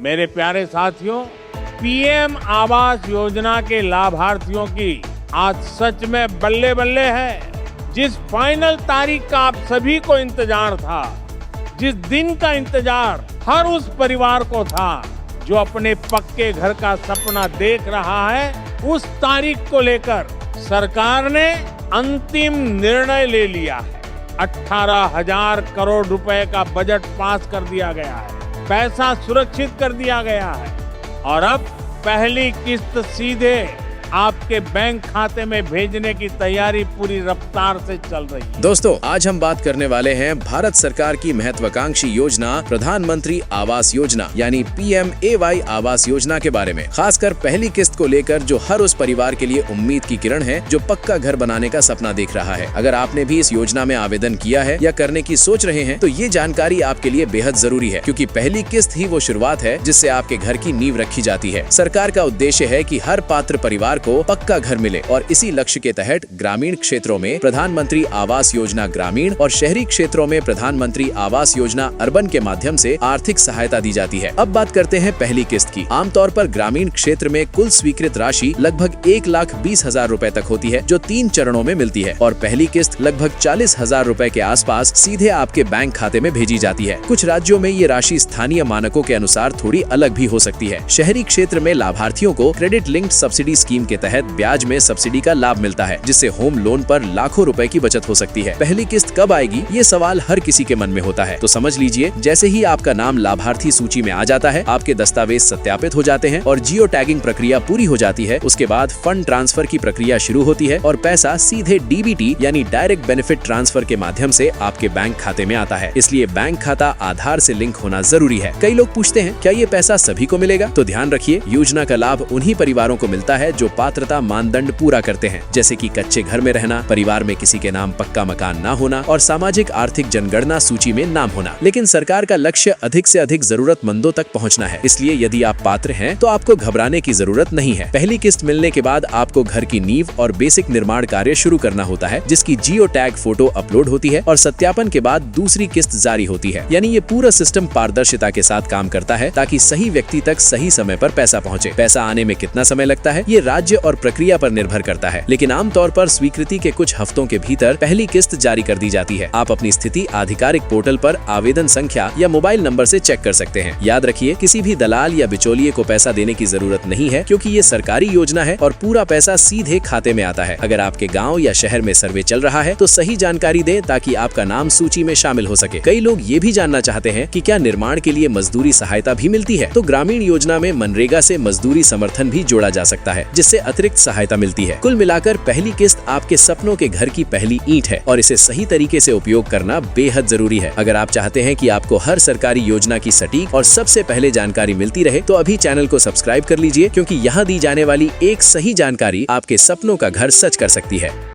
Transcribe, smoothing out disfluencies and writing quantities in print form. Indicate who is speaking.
Speaker 1: मेरे प्यारे साथियों, पीएम आवास योजना के लाभार्थियों की आज सच में बल्ले बल्ले है। जिस फाइनल तारीख का आप सभी को इंतजार था, जिस दिन का इंतजार हर उस परिवार को था जो अपने पक्के घर का सपना देख रहा है, उस तारीख को लेकर सरकार ने अंतिम निर्णय ले लिया है। 18,000 करोड़ रुपए का बजट पास कर दिया गया है, पैसा सुरक्षित कर दिया गया है और अब पहली किस्त सीधे आपके बैंक खाते में भेजने की तैयारी पूरी रफ्तार से चल रही है।
Speaker 2: दोस्तों, आज हम बात करने वाले हैं भारत सरकार की महत्वाकांक्षी योजना प्रधानमंत्री आवास योजना यानी PMAY आवास योजना के बारे में। खासकर पहली किस्त को लेकर जो हर उस परिवार के लिए उम्मीद की किरण है जो पक्का घर बनाने का सपना देख रहा है। अगर आपने भी इस योजना में आवेदन किया है या करने की सोच रहे हैं तो ये जानकारी आपके लिए बेहद जरूरी है, क्योंकि पहली किस्त ही वो शुरुआत है जिससे आपके घर की नींव रखी जाती है। सरकार का उद्देश्य है कि हर पात्र परिवार को पक्का घर मिले और इसी लक्ष्य के तहत ग्रामीण क्षेत्रों में प्रधानमंत्री आवास योजना ग्रामीण और शहरी क्षेत्रों में प्रधानमंत्री आवास योजना अर्बन के माध्यम से आर्थिक सहायता दी जाती है। अब बात करते हैं पहली किस्त की। आमतौर पर ग्रामीण क्षेत्र में कुल स्वीकृत राशि लगभग 1,20,000 रुपए तक होती है, जो 3 चरणों में मिलती है और पहली किस्त लगभग 40,000 रुपए के आसपास सीधे आपके बैंक खाते में भेजी जाती है। कुछ राज्यों में ये राशि स्थानीय मानकों के अनुसार थोड़ी अलग भी हो सकती है। शहरी क्षेत्र में लाभार्थियों को क्रेडिट लिंक्ड सब्सिडी स्कीम के तहत ब्याज में सब्सिडी का लाभ मिलता है, जिससे होम लोन पर लाखों रुपए की बचत हो सकती है। पहली किस्त कब आएगी, ये सवाल हर किसी के मन में होता है, तो समझ लीजिए, जैसे ही आपका नाम लाभार्थी सूची में आ जाता है, आपके दस्तावेज सत्यापित हो जाते हैं और जियो टैगिंग प्रक्रिया पूरी हो जाती है, उसके बाद फंड ट्रांसफर की प्रक्रिया शुरू होती है और पैसा सीधे DBT यानी डायरेक्ट बेनिफिट ट्रांसफर के माध्यम से आपके बैंक खाते में आता है। इसलिए बैंक खाता आधार से लिंक होना जरूरी है। कई लोग पूछते हैं, क्या ये पैसा सभी को मिलेगा? तो ध्यान रखिए, योजना का लाभ उन्हीं परिवारों को मिलता है जो पात्रता मानदंड पूरा करते हैं, जैसे कि कच्चे घर में रहना, परिवार में किसी के नाम पक्का मकान ना होना और सामाजिक आर्थिक जनगणना सूची में नाम होना। लेकिन सरकार का लक्ष्य अधिक से अधिक जरूरतमंदों तक पहुंचना है, इसलिए यदि आप पात्र हैं तो आपको घबराने की जरूरत नहीं है। पहली किस्त मिलने के बाद आपको घर की नींव और बेसिक निर्माण कार्य शुरू करना होता है, जिसकी जियो टैग फोटो अपलोड होती है और सत्यापन के बाद दूसरी किस्त जारी होती है। यानी ये पूरा सिस्टम पारदर्शिता के साथ काम करता है ताकि सही व्यक्ति तक सही समय पर पैसा पहुंचे। पैसा आने में कितना समय लगता है, ये राज्य और प्रक्रिया पर निर्भर करता है, लेकिन आमतौर पर स्वीकृति के कुछ हफ्तों के भीतर पहली किस्त जारी कर दी जाती है। आप अपनी स्थिति आधिकारिक पोर्टल पर आवेदन संख्या या मोबाइल नंबर से चेक कर सकते हैं। याद रखिए, किसी भी दलाल या बिचौलिए को पैसा देने की जरूरत नहीं है, क्योंकि ये सरकारी योजना है और पूरा पैसा सीधे खाते में आता है। अगर आपके गाँव या शहर में सर्वे चल रहा है तो सही जानकारी दें ताकि आपका नाम सूची में शामिल हो सके। कई लोग ये भी जानना चाहते हैं कि क्या निर्माण के लिए मजदूरी सहायता भी मिलती है? तो ग्रामीण योजना में मनरेगा से मजदूरी समर्थन भी जोड़ा जा सकता है, जिससे अतिरिक्त सहायता मिलती है। कुल मिलाकर पहली किस्त आपके सपनों के घर की पहली ईंट है और इसे सही तरीके से उपयोग करना बेहद जरूरी है। अगर आप चाहते हैं कि आपको हर सरकारी योजना की सटीक और सबसे पहले जानकारी मिलती रहे तो अभी चैनल को सब्सक्राइब कर लीजिए, क्योंकि यहाँ दी जाने वाली एक सही जानकारी आपके सपनों का घर सच कर सकती है।